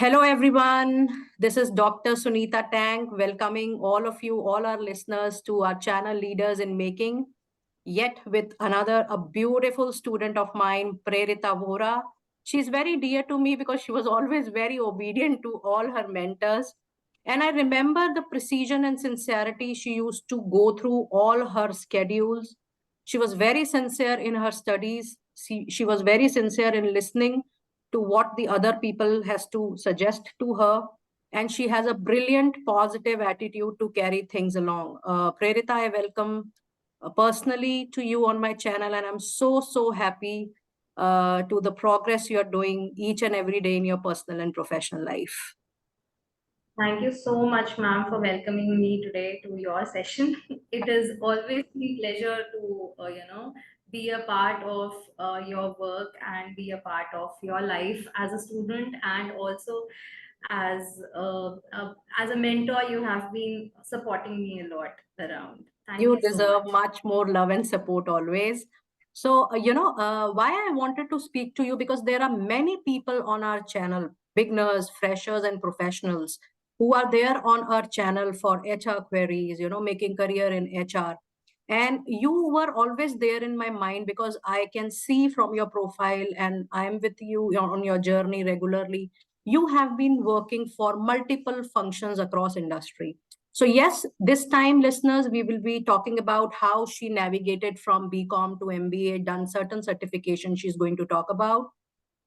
Hello, everyone. This is Dr. Sunita Tank, welcoming all of you, all our listeners to our channel Leaders in Making, yet with a beautiful student of mine, Preritha Vohra. She's very dear to me because she was always very obedient to all her mentors. And I remember the precision and sincerity she used to go through all her schedules. She was very sincere in her studies. She was very sincere in listening to what the other people has to suggest to her, and she has a brilliant positive attitude to carry things along. Preritha, I welcome personally to you on my channel, and I'm so happy to the progress you're doing each and every day in your personal and professional life. Thank you so much, ma'am, for welcoming me today to your session. It is always a pleasure to, be a part of your work and be a part of your life as a student, and also as a mentor. You have been supporting me a lot around. Thank You you so deserve much. much more love and support always. So, why I wanted to speak to you, because there are many people on our channel, beginners, freshers, and professionals who are there on our channel for HR queries, making career in HR. And you were always there in my mind because I can see from your profile, and I am with you on your journey regularly. You have been working for multiple functions across industry. So, yes, this time, listeners, we will be talking about how she navigated from BCom to MBA, done certain certifications she's going to talk about.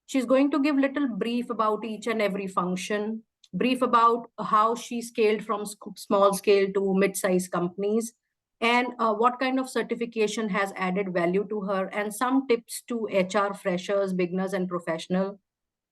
She's going to give little brief about each and every function, brief about how she scaled from small scale to mid-sized companies, and what kind of certification has added value to her, and some tips to HR freshers, beginners, and professional,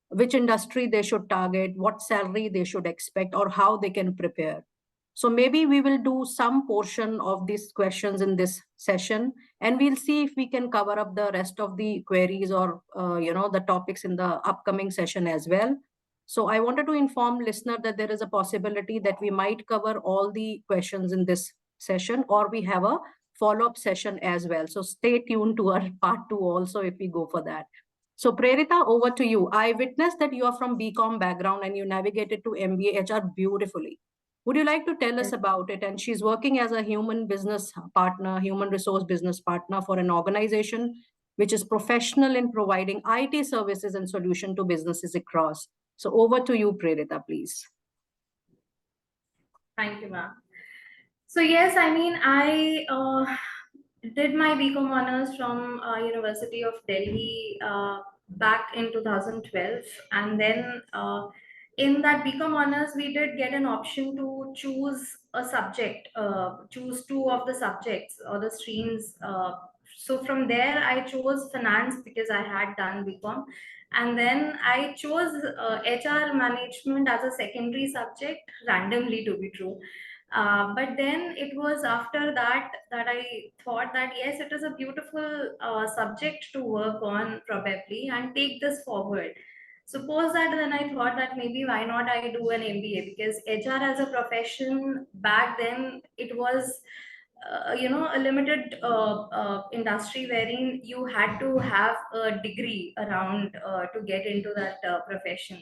which industry they should target, what salary they should expect, or how they can prepare. So maybe we will do some portion of these questions in this session, and we'll see if we can cover up the rest of the queries or the topics in the upcoming session as well. So I wanted to inform listener that there is a possibility that we might cover all the questions in this session, or we have a follow-up session as well. So stay tuned to our part two also if we go for that. So, Preritha, over to you. I witnessed that you are from BCom background and you navigated to MBA HR beautifully. Would you like to tell us about it? And she's working as a human business partner, human resource business partner for an organization which is professional in providing IT services and solution to businesses across. So, over to you, Preritha, please. Thank you, ma'am. So yes, I mean, I did my BCom honors from University of Delhi back in 2012, and then in that BCom honors, we did get an option to choose a subject, choose two of the subjects or the streams. So from there, I chose finance because I had done BCom, and then I chose HR management as a secondary subject randomly, to be true. But then it was after that I thought that yes, it is a beautiful subject to work on probably and take this forward. Suppose that then I thought that maybe why not I do an MBA, because HR as a profession back then it was a limited industry wherein you had to have a degree around to get into that profession.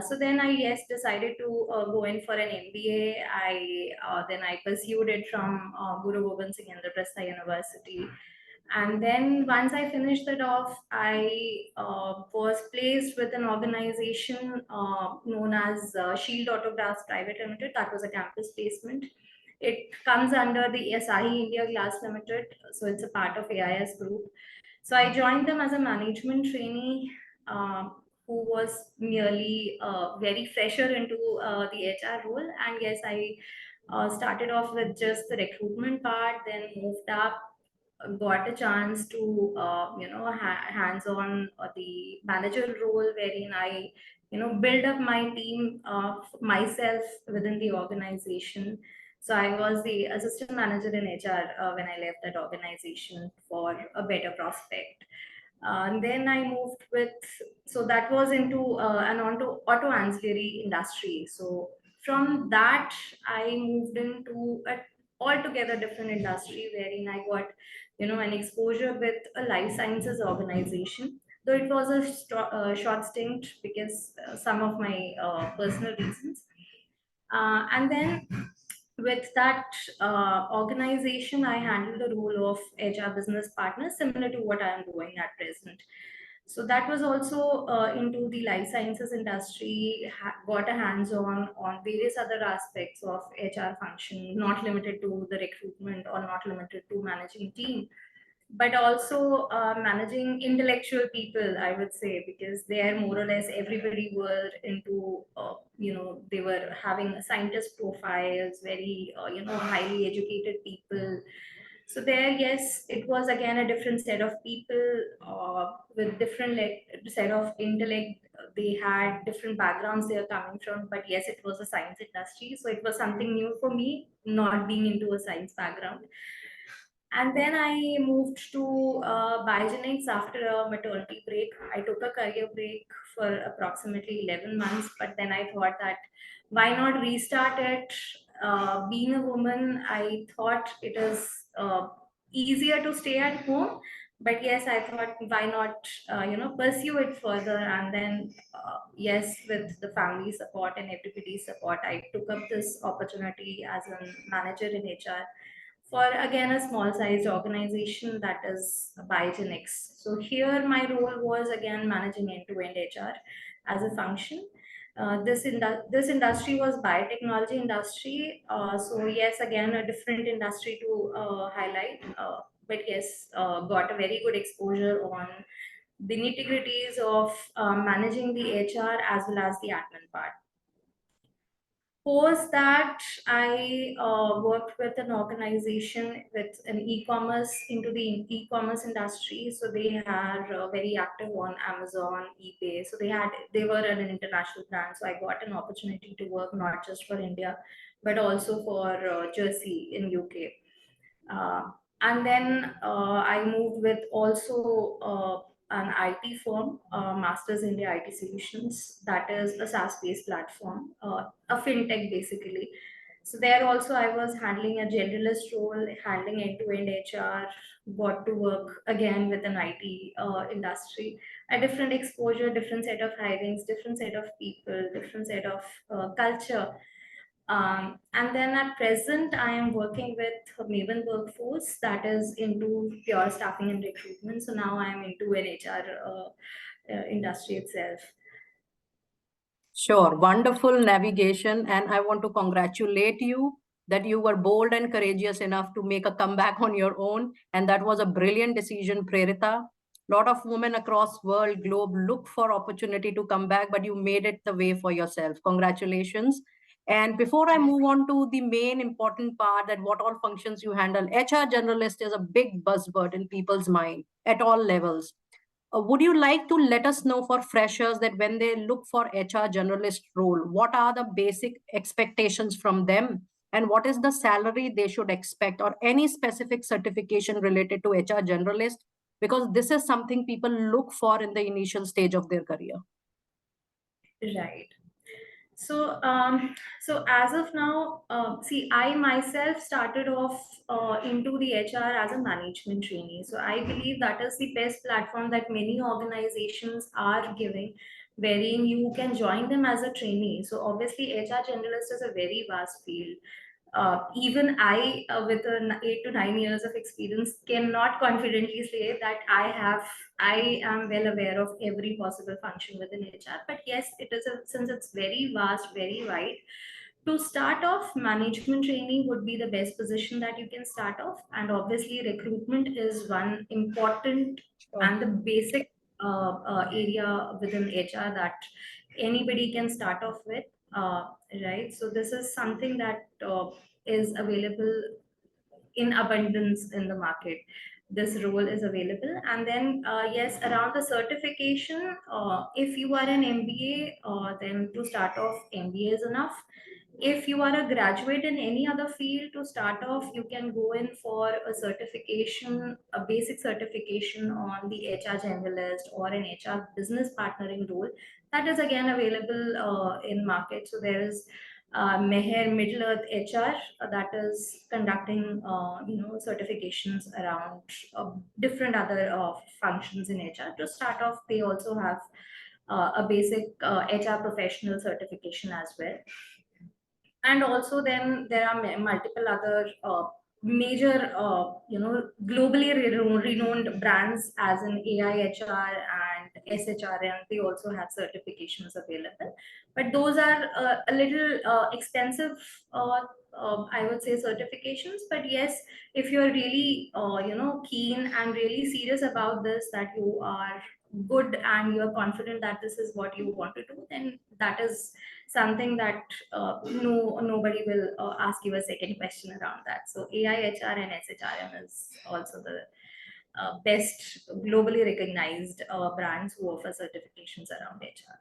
So then I yes decided to go in for an MBA. I pursued it from Guru Gobind Singh Indraprastha University, and then once I finished it off, I was placed with an organization known as Shield Autographs Private Limited. That was a campus placement. It comes under the Asahi India Glass Limited, so it's a part of AIS Group. So I joined them as a management trainee. Who was merely very fresher into the HR role. And yes, I started off with just the recruitment part, then moved up, got a chance to, hands on the manager role, wherein I, build up my team myself within the organization. So I was the assistant manager in HR when I left that organization for a better prospect. And then I moved with, so that was into an auto ancillary industry. So from that, I moved into a altogether different industry wherein I got, an exposure with a life sciences organization. though it was a short stint because some of my personal reasons. And then with that organization, I handled the role of HR business partner, similar to what I am doing at present. So that was also into the life sciences industry, got a hands-on various other aspects of HR function, not limited to the recruitment or not limited to managing team, but also managing intellectual people, I would say, because there more or less everybody were into, they were having scientist profiles, very, highly educated people. So there, yes, it was again a different set of people with different set of intellect. They had different backgrounds they are coming from, but yes, it was a science industry. So it was something new for me, not being into a science background. And then I moved to biogenics after a maternity break. I took a career break for approximately 11 months, but then I thought that why not restart it? Being a woman, I thought it is easier to stay at home. But yes, I thought why not, pursue it further. And then, yes, with the family support and everybody's support, I took up this opportunity as a manager in HR for again a small sized organization, that is Biogenics. So here my role was again managing end-to-end HR as a function. This industry was biotechnology industry. So yes, again a different industry to highlight. But yes, got a very good exposure on the nitty-gritties of managing the HR as well as the admin part. Post that, I worked with an organization with an e-commerce into the e-commerce industry. So they are very active on Amazon, eBay. So they were an international brand. So I got an opportunity to work not just for India, but also for Jersey in UK. Uh, and then I moved with also an IT firm, Masters India IT Solutions, that is a SaaS-based platform, a fintech basically. So there also I was handling a generalist role, handling end-to-end HR, got to work again with an IT industry, a different exposure, different set of hirings, different set of people, different set of culture. And then at present, I am working with Maven Workforce, that is into pure staffing and recruitment. So now I am into an HR industry itself. Sure, wonderful navigation. And I want to congratulate you that you were bold and courageous enough to make a comeback on your own. And that was a brilliant decision, Preritha. Lot of women across world globe look for opportunity to come back, but you made it the way for yourself. Congratulations. And before I move on to the main important part, that what all functions you handle, HR generalist is a big buzzword in people's mind at all levels. Would you like to let us know for freshers that when they look for HR generalist role, what are the basic expectations from them? And what is the salary they should expect, or any specific certification related to HR generalist? Because this is something people look for in the initial stage of their career. Right. So, so as of now, see, I myself started off into the HR as a management trainee. So I believe that is the best platform that many organizations are giving, wherein you can join them as a trainee. So obviously, HR generalist is a very vast field. Even I, with 8 to 9 years of experience, cannot confidently say that I am well aware of every possible function within HR. But yes, it is since it's very vast, very wide. To start off, management training would be the best position that you can start off, and obviously, recruitment is one important and the basic area within HR that anybody can start off with. Right. So this is something that is available in abundance in the market. This role is available. And then yes, around the certification, if you are an MBA, then to start off, MBA is enough. If you are a graduate in any other field, to start off, you can go in for a certification, a basic certification on the HR generalist or an HR business partnering role. That is again available in market. So there is Meher Middle Earth HR, that is conducting certifications around different other functions in HR. To start off, they also have a basic HR professional certification as well. And also then there are multiple other major globally renowned brands as in AIHR and SHRM. They also have certifications available, but those are a little expensive, I would say, certifications. But yes, if you're really keen and really serious about this, that you are good and you're confident that this is what you want to do, then that is something that nobody will ask you a second question around that. So AIHR and SHRM is also the best globally recognized brands who offer certifications around HR.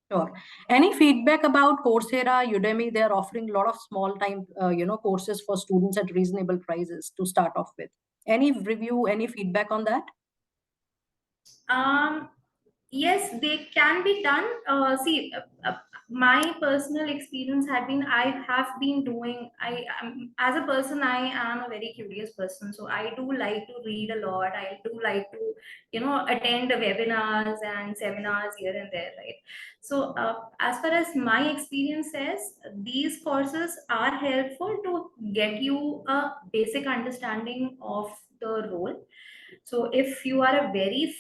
Sure. Any feedback about Coursera, Udemy? They are offering a lot of small time, courses for students at reasonable prices to start off with. Any review, any feedback on that? Yes, they can be done. My personal experience had been, I have been doing, as a person, I am a very curious person. So I do like to read a lot. I do like to, attend webinars and seminars here and there, right? So as far as my experience says, these courses are helpful to get you a basic understanding of the role. So if you are a very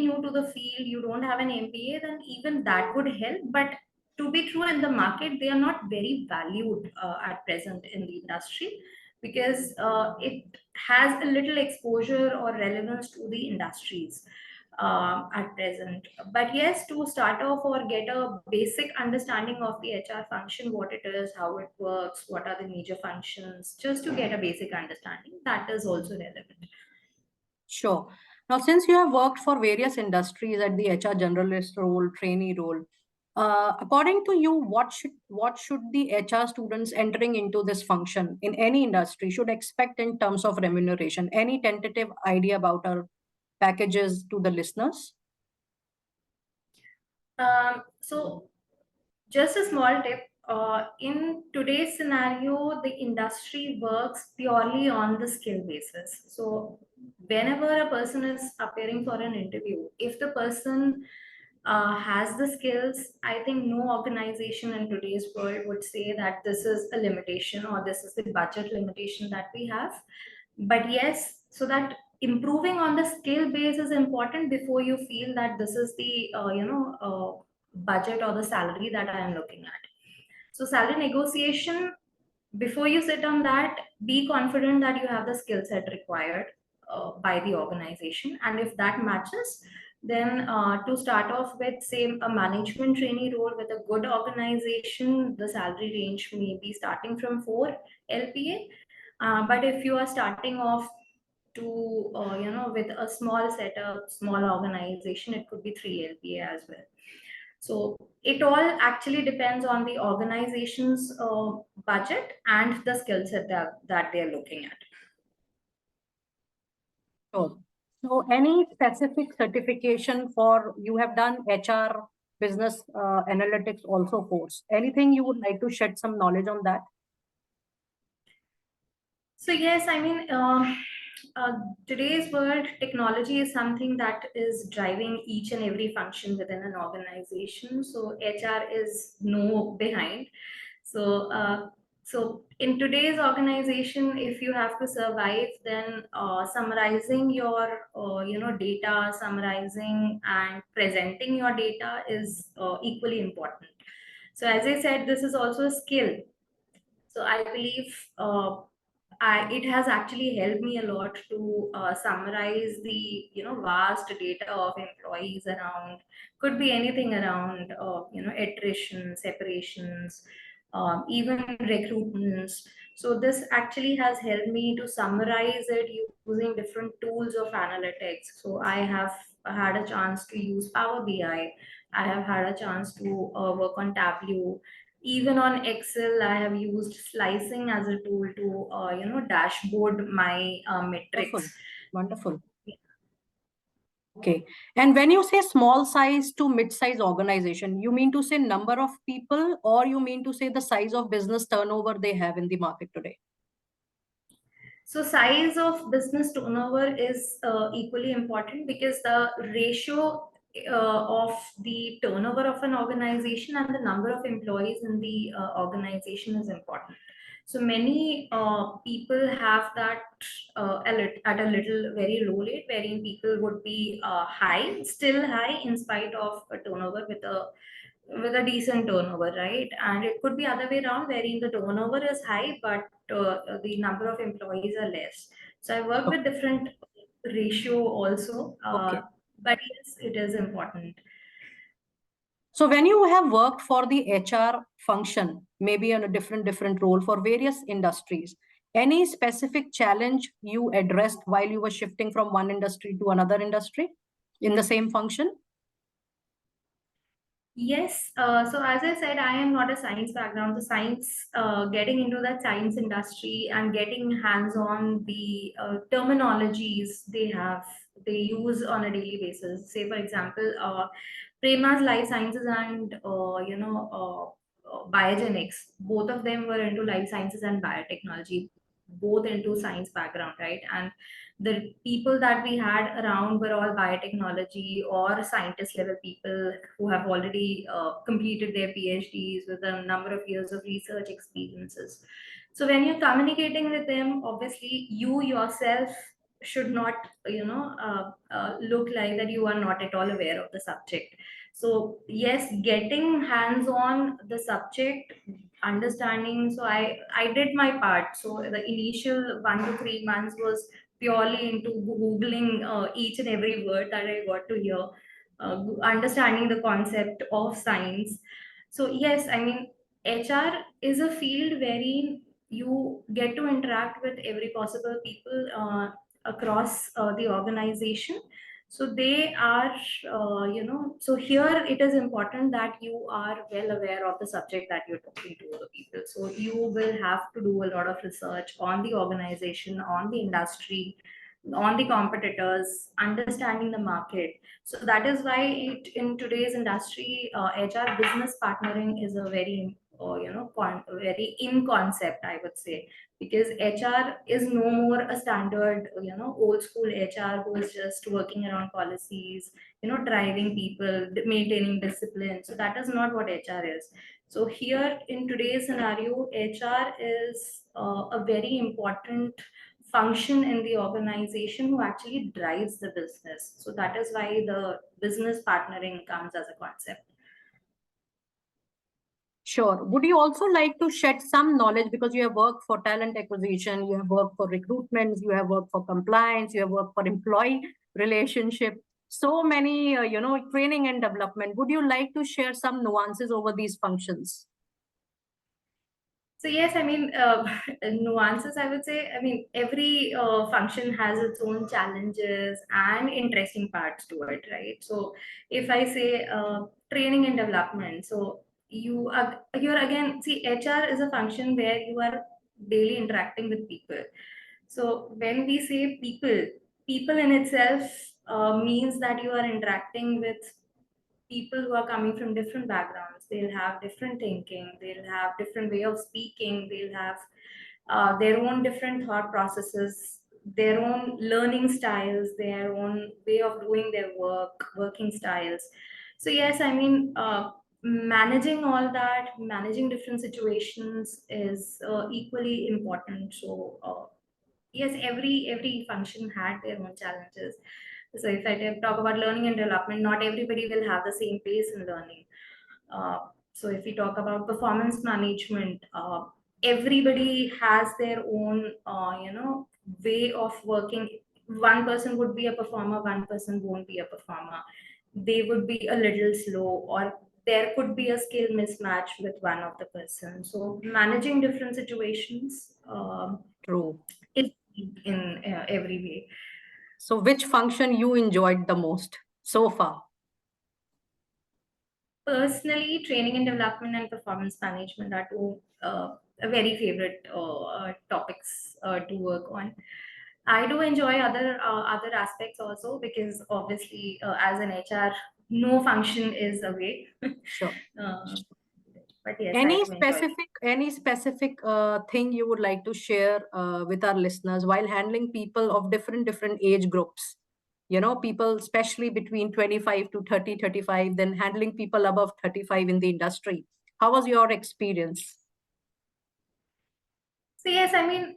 new to the field, you don't have an MBA, then even that would help. But to be true, in the market, they are not very valued at present in the industry, because it has a little exposure or relevance to the industries at present. But yes, to start off or get a basic understanding of the HR function, what it is, how it works, what are the major functions, just to get a basic understanding, that is also relevant. Sure. Now, since you have worked for various industries at the HR generalist role, trainee role, according to you, what should the HR students entering into this function in any industry should expect in terms of remuneration? Any tentative idea about our packages to the listeners? So just a small tip. In today's scenario, the industry works purely on the skill basis. So, whenever a person is appearing for an interview, if the person has the skills, I think no organization in today's world would say that this is a limitation or this is the budget limitation that we have. But yes, so that improving on the skill base is important before you feel that this is the budget or the salary that I am looking at. So salary negotiation, before you sit on that, be confident that you have the skill set required by the organization. And if that matches, then to start off with, say, a management trainee role with a good organization, the salary range may be starting from 4 LPA. But if you are starting off to, with a small setup, small organization, it could be 3 LPA as well. So it all actually depends on the organization's budget and the skill set that they're looking at. Sure. So, any specific certification for you have done HR business analytics also course? Anything you would like to shed some knowledge on that? So yes, I mean, today's world, technology is something that is driving each and every function within an organization. So HR is no behind. So so in today's organization, if you have to survive, then summarizing your data, summarizing and presenting your data is equally important. So as I said, this is also a skill. So I believe it has actually helped me a lot to summarize the vast data of employees around, could be anything around attrition, separations, even recruitments. So this actually has helped me to summarize it using different tools of analytics. So I have had a chance to use Power BI. I have had a chance to work on Tableau. Even on Excel, I have used slicing as a tool to dashboard my Wonderful. metrics. Wonderful. Okay. And when you say small size to mid-size organization, you mean to say number of people, or you mean to say the size of business turnover they have in the market today? So size of business turnover is equally important, because the ratio of the turnover of an organization and the number of employees in the organization is important. So many people have that at a little very low rate, wherein people would be still high in spite of a turnover with a decent turnover, right? And it could be other way around, wherein the turnover is high, but the number of employees are less. So I work with different ratio also, Okay. but yes, it is important. So when you have worked for the HR function, maybe in a different role for various industries, any specific challenge you addressed while you were shifting from one industry to another industry in the same function? Yes, so as I said, I am not a science background. The science, getting into that science industry and getting hands on the terminologies they use on a daily basis. Say, for example, Prema's life sciences and biogenics. Both of them were into life sciences and biotechnology, both into science background, right? And the people that we had around were all biotechnology or scientist level people who have already completed their PhDs with a number of years of research experiences. So when you're communicating with them, obviously you yourself should not, look like that you are not at all aware of the subject. So yes, getting hands on the subject, understanding. So I did my part. So the initial 1 to 3 months was purely into googling each and every word that I got to hear, understanding the concept of science. So yes, I mean, HR is a field wherein you get to interact with every possible people across the organization. So they are, so here it is important that you are well aware of the subject that you're talking to the people. So you will have to do a lot of research on the organization, on the industry, on the competitors, understanding the market. So that is why in today's industry, HR business partnering is a very, very in concept, I would say, because HR is no more a standard, old school HR who is just working around policies, driving people, maintaining discipline. So that is not what HR is. So here in today's scenario, HR is a very important function in the organization who actually drives the business. So that is why the business partnering comes as a concept. Sure. Would you also like to shed some knowledge, because you have worked for talent acquisition, you have worked for recruitment, you have worked for compliance, you have worked for employee relationship, so many, training and development. Would you like to share some nuances over these functions? So yes, I mean, nuances, I would say. I mean, every function has its own challenges and interesting parts to it, right? So if I say training and development, so you're again, see, HR is a function where you are daily interacting with people. So when we say people, people in itself means that you are interacting with people who are coming from different backgrounds. They'll have different thinking, they'll have different way of speaking, they'll have their own different thought processes, their own learning styles, their own way of doing their working styles. So yes, I mean, managing all that, managing different situations is equally important. So yes, every function had their own challenges. So if I talk about learning and development, not everybody will have the same pace in learning. So if we talk about performance management, everybody has their own, way of working. One person would be a performer, one person won't be a performer. They would be a little slow, or there could be a skill mismatch with one of the person. So managing different situations True. is in every way. So which function you enjoyed the most so far? Personally, training and development and performance management are two very favorite topics to work on. I do enjoy other aspects also, because obviously, as an HR, no function is away. Sure. uh, but yes, I Any do enjoy. specific thing you would like to share with our listeners while handling people of different age groups? You know, people especially between 25 to 30, 35, then handling people above 35 in the industry. How was your experience? So yes, I mean,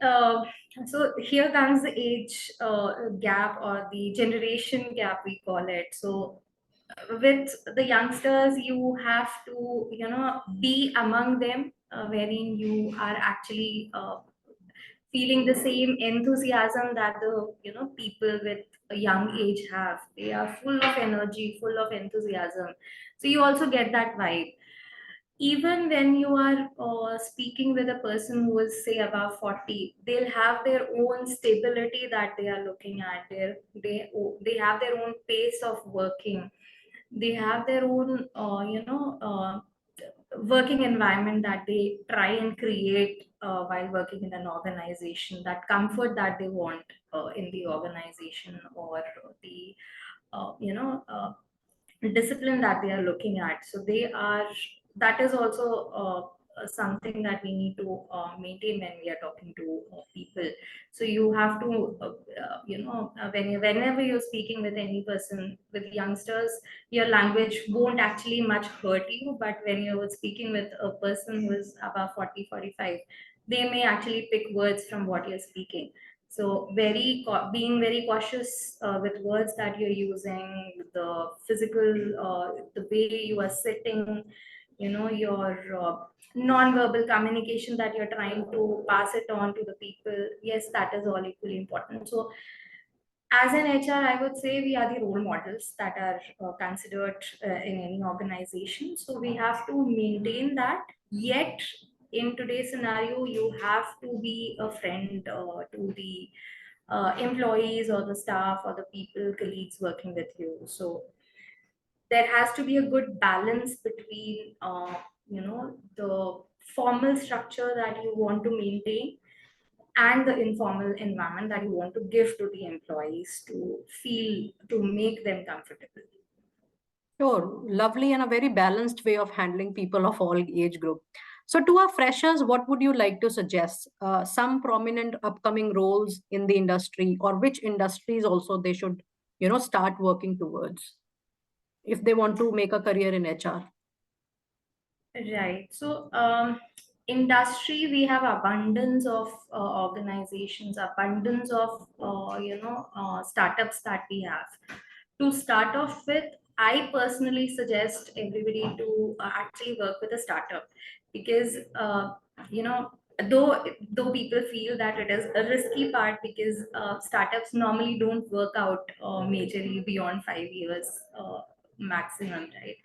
so here comes the age gap, or the generation gap, we call it. So with the youngsters, you have to, be among them, wherein you are actually feeling the same enthusiasm that the, people with a young age have. They are full of energy, full of enthusiasm. So you also get that vibe. Even when you are speaking with a person who is, say, above 40, they'll have their own stability that they are looking at. They have their own pace of working. They have their own working environment that they try and create while working in an organization, that comfort that they want in the organization, or the discipline that they are looking at. So they are, that is also something that we need to maintain when we are talking to people. So you have to whenever you're speaking with any person, with youngsters, your language won't actually much hurt you. But when you're speaking with a person who is above 40, 45, they may actually pick words from what you're speaking. So being very cautious with words that you're using, the physical, the way you are sitting, your non-verbal communication that you're trying to pass it on to the people. Yes, that is all equally important. So as an HR, I would say we are the role models that are considered in any organization. So we have to maintain that. Yet, in today's scenario, you have to be a friend to the employees, or the staff, or the people, colleagues working with you. So there has to be a good balance between, the formal structure that you want to maintain, and the informal environment that you want to give to the employees, to feel, to make them comfortable. Sure, lovely and a very balanced way of handling people of all age group. So, to our freshers, what would you like to suggest? Some prominent upcoming roles in the industry, or which industries also they should, start working towards if they want to make a career in HR. Right. So, industry, we have abundance of organizations, abundance of startups that we have. To start off with, I personally suggest everybody to actually work with a startup, because you know though people feel that it is a risky part, because startups normally don't work out majorly beyond 5 years maximum, right?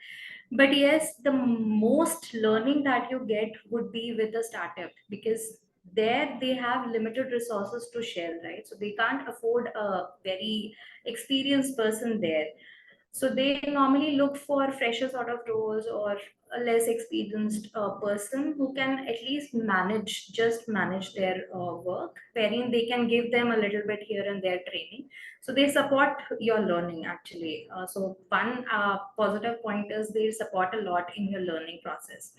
But yes, the most learning that you get would be with a startup, because there they have limited resources to share, right? So they can't afford a very experienced person there. So they normally look for fresher sort of roles, or a less experienced person who can at least manage their work, wherein they can give them a little bit here and there training. So they support your learning actually. So one positive point is they support a lot in your learning process.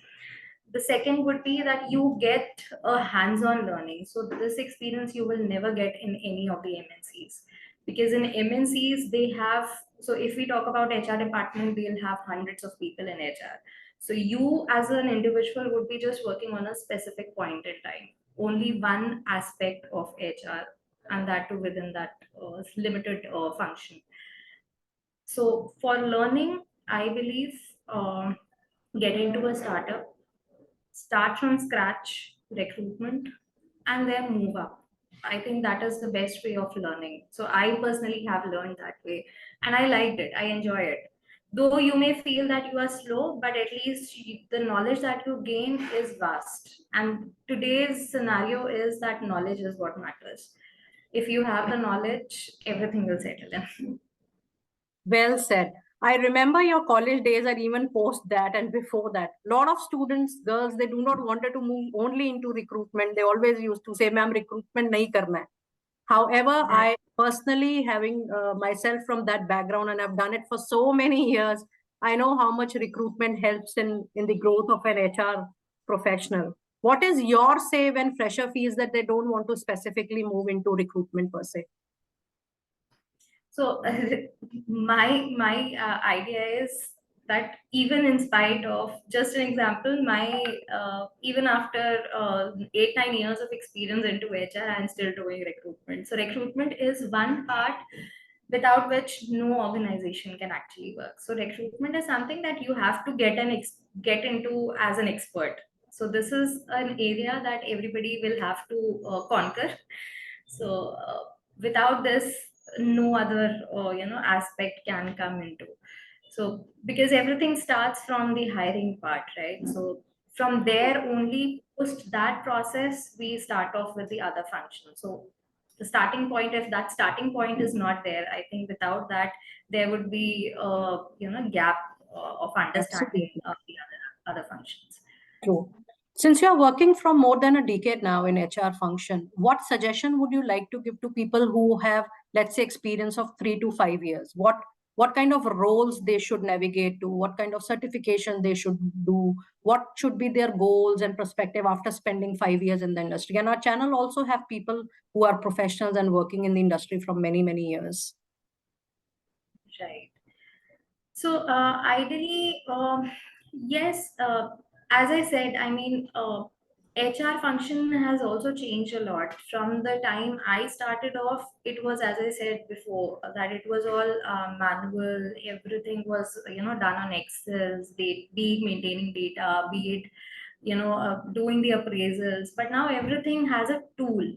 The second would be that you get a hands-on learning. So this experience you will never get in any of the MNCs, because in MNCs they have, so if we talk about HR department, they'll have hundreds of people in HR. So you as an individual would be just working on a specific point in time, only one aspect of HR, and that too within that limited function. So for learning, I believe, get into a startup, start from scratch recruitment, and then move up. I think that is the best way of learning. So I personally have learned that way, and I liked it. I enjoy it. Though you may feel that you are slow, but at least the knowledge that you gain is vast. And today's scenario is that knowledge is what matters. If you have the knowledge, everything will settle in. Well said. I remember your college days and even post that and before that. A lot of students, girls, they do not wanted to move only into recruitment. They always used to say, ma'am, recruitment nahi karna hai. However, That, I personally, having myself from that background, and I've done it for so many years, I know how much recruitment helps in the growth of an HR professional. What is your say when fresher feels that they don't want to specifically move into recruitment per se? so my idea is that even in spite of, just an example, my even after 8 9 years of experience into HR, I'm still doing recruitment. So recruitment is one part without which no organization can actually work. So recruitment is something that you have to get into as an expert. So this is an area that everybody will have to conquer. So without this, no other aspect can come into. So because everything starts from the hiring part, right? So from there only, post that process, we start off with the other functions. So the starting point, if that starting point is not there, I think without that there would be gap of understanding Absolutely. the other functions. True. Since you're working from more than a decade now in HR function, what suggestion would you like to give to people who have, let's say, experience of 3 to 5 years? What kind of roles they should navigate to? What kind of certification they should do? What should be their goals and perspective after spending 5 years in the industry? And our channel also have people who are professionals and working in the industry from many, many years. Right. So ideally, yes, as I said, I mean, HR function has also changed a lot. From the time I started off, it was, as I said before, that it was all manual. Everything was, done on Excel, be it maintaining data, be it, doing the appraisals. But now everything has a tool,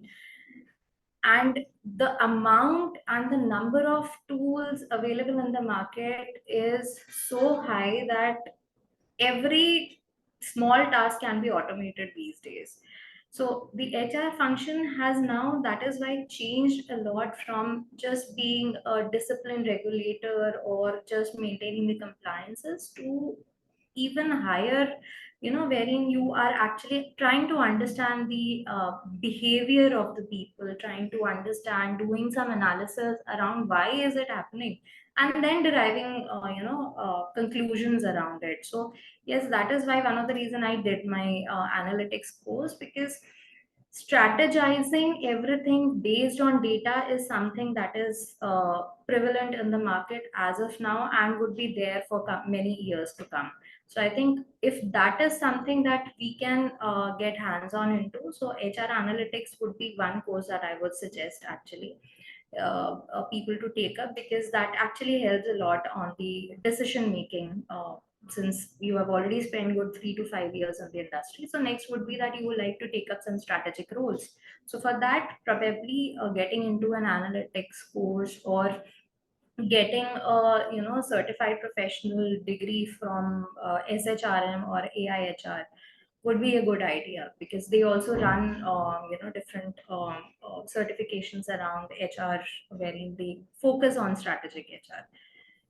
and the amount and the number of tools available in the market is so high that every small task can be automated these days. So the HR function has now, that is why, changed a lot from just being a discipline regulator or just maintaining the compliances to even higher, wherein you are actually trying to understand the behavior of the people, trying to understand, doing some analysis around why is it happening, and then deriving conclusions around it. So yes, that is why one of the reason I did my analytics course, because strategizing everything based on data is something that is prevalent in the market as of now and would be there for many years to come. So I think if that is something that we can get hands on into, so HR analytics would be one course that I would suggest actually people to take up, because that actually helps a lot on the decision making, since you have already spent good 3 to 5 years in the industry. So next would be that you would like to take up some strategic roles. So for that, probably getting into an analytics course or getting a certified professional degree from SHRM or AIHR would be a good idea, because they also run different certifications around HR wherein they focus on strategic HR.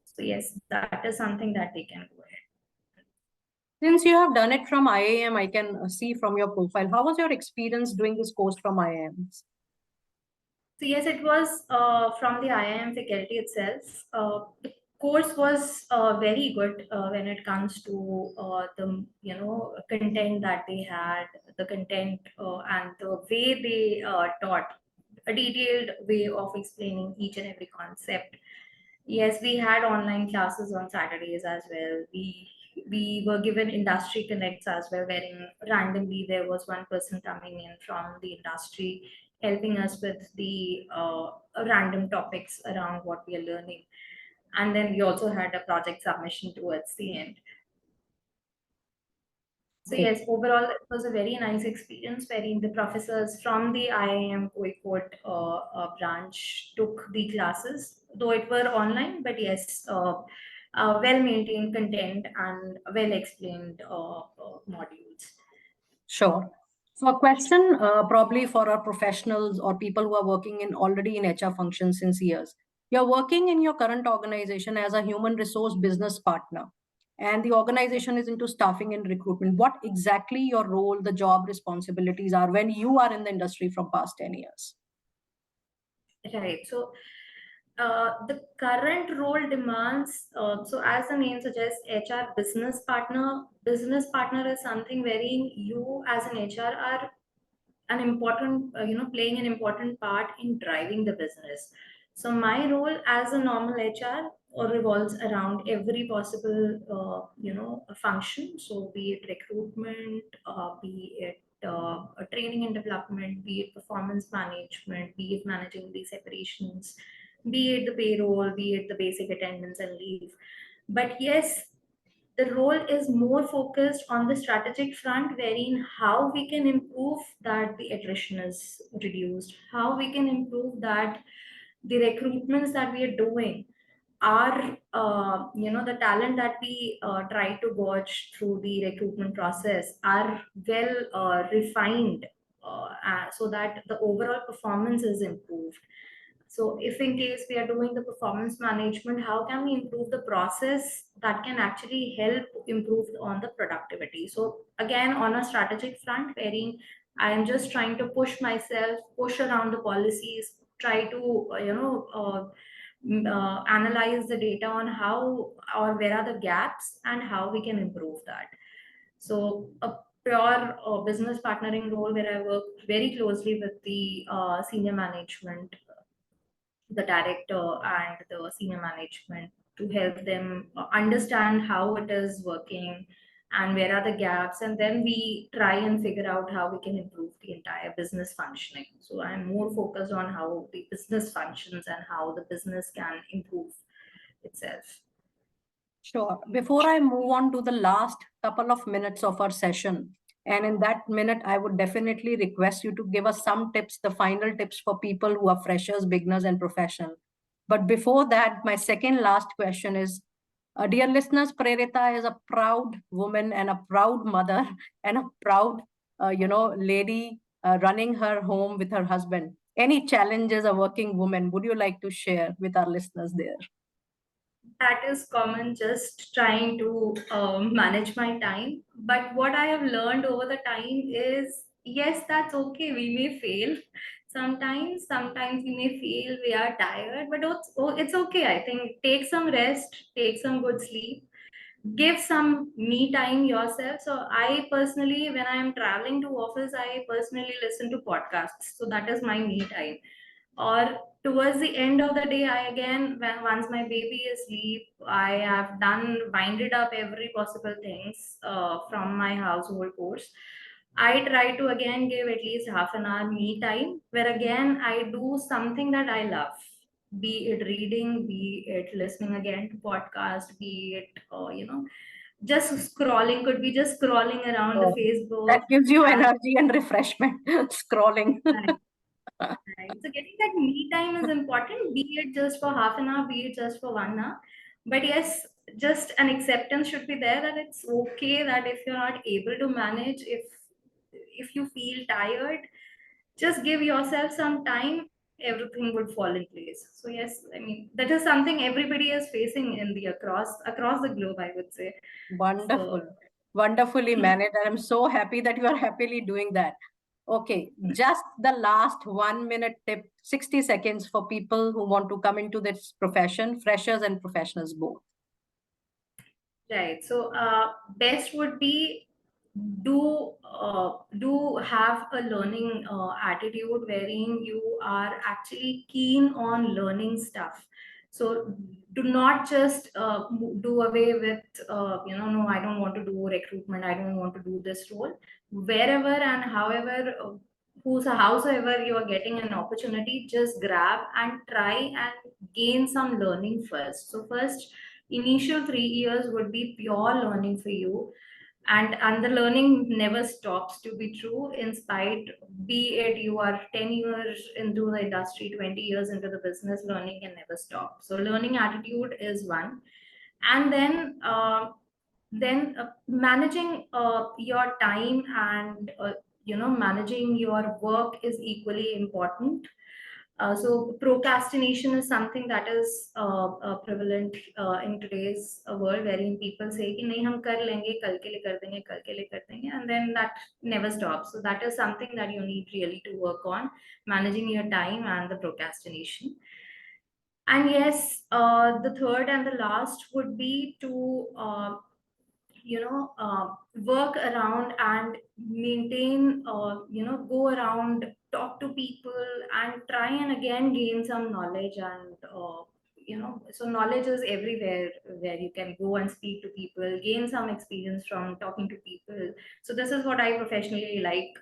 So yes, that is something that they can go ahead. Since you have done it from IIM, I can see from your profile. How was your experience doing this course from IIM? So yes, it was from the IIM faculty itself. The course was very good when it comes to the content that they had, the content and the way they taught, a detailed way of explaining each and every concept. Yes, we had online classes on Saturdays as well. We were given industry connects as well, wherein randomly there was one person coming in from the industry helping us with the random topics around what we are learning. And then we also had a project submission towards the end. So Great. yes, overall it was a very nice experience wherein the professors from the IIM Kozhikode branch took the classes, though it were online, but yes, well maintained content and well explained modules. Sure. So a question probably for our professionals or people who are working in already in HR functions since years. You're working in your current organization as a human resource business partner, and the organization is into staffing and recruitment. What exactly your role, the job responsibilities are when you are in the industry from past 10 years? Right. So the current role demands, so as the name suggests, HR business partner. Business partner is something wherein you as an HR are an important, playing an important part in driving the business. So my role as a normal HR revolves around every possible, function. So be it recruitment, be it training and development, be it performance management, be it managing the separations, be it the payroll, be it the basic attendance and leave. But yes, the role is more focused on the strategic front, wherein how we can improve that the attrition is reduced, how we can improve that the recruitments that we are doing are, the talent that we try to gauge through the recruitment process are well refined, so that the overall performance is improved. So if in case we are doing the performance management, how can we improve the process that can actually help improve on the productivity? So again, on a strategic front, wherein I am just trying to push myself, push around the policies, try to, analyze the data on how or where are the gaps and how we can improve that. So a pure business partnering role where I work very closely with the senior management, the director and the senior management, to help them understand how it is working and where are the gaps, and then we try and figure out how we can improve the entire business functioning. So I'm more focused on how the business functions and how the business can improve itself. Sure. Before I move on to the last couple of minutes of our session, and in that minute, I would definitely request you to give us some tips, the final tips for people who are freshers, beginners, and professional. But before that, my second last question is, dear listeners, Preritha is a proud woman and a proud mother and a proud, lady running her home with her husband. Any challenges a working woman would you like to share with our listeners there? That is common, just trying to manage my time. But what I have learned over the time is, yes, that's okay, we may fail sometimes we may feel we are tired, but it's okay. I think take some rest, take some good sleep, give some me time yourself. So I personally, when I am traveling to office, I personally listen to podcasts, so that is my me time. Or towards the end of the day, I again, when once my baby is asleep, I have done winded up every possible things from my household chores. I try to again give at least half an hour me time, where again I do something that I love, be it reading, be it listening again to podcast, be it just scrolling, could be just scrolling around the Oh, Facebook. that gives you And energy and refreshment, scrolling. right. So getting that me time is important, be it just for half an hour, be it just for 1 hour. But yes, just an acceptance should be there that it's okay that if you're not able to manage, if you feel tired, just give yourself some time, everything would fall in place. So yes, I mean that is something everybody is facing in the across the globe, I would say. Wonderful. So Wonderfully managed. And I'm so happy that you are happily doing that. Okay, just the last 1 minute tip, 60 seconds for people who want to come into this profession, freshers and professionals both. right. So best would be, do have a learning attitude, wherein you are actually keen on learning stuff. So do not just do away with, no, I don't want to do recruitment, I don't want to do this role. Wherever and however, howsoever you are getting an opportunity, just grab and try and gain some learning first. So first initial 3 years would be pure learning for you, and the learning never stops, to be true, in spite, be it you are 10 years into the industry, 20 years into the business, learning can never stop. So learning attitude is one. And then managing your time and managing your work is equally important. So procrastination is something that is prevalent in today's world, wherein people say कि नहीं हम कर लेंगे, कल के लिए कर देंगे, कल के लिए कर देंगे, and then that never stops. So that is something that you need really to work on, managing your time and the procrastination. And yes, the third and the last would be to work around and maintain, go around, talk to people, and try and again gain some knowledge. And so knowledge is everywhere, where you can go and speak to people, gain some experience from talking to people. So this is what I professionally like.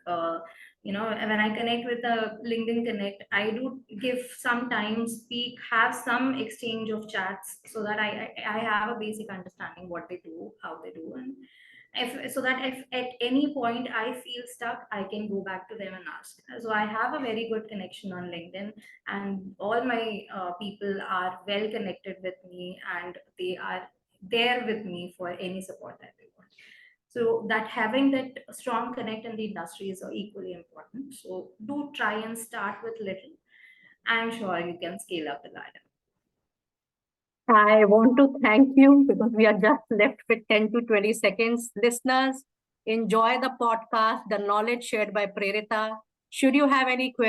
When I connect with the LinkedIn Connect, I do give some time, speak, have some exchange of chats, so that I have a basic understanding what they do, how they do. And so that if at any point I feel stuck, I can go back to them and ask. So I have a very good connection on LinkedIn, and all my people are well connected with me, and they are there with me for any support that they want. So that having that strong connect in the industry is equally important. So do try and start with little. I'm sure you can scale up the ladder. I want to thank you because we are just left with 10 to 20 seconds. Listeners, enjoy the podcast, the knowledge shared by Preritha. Should you have any questions,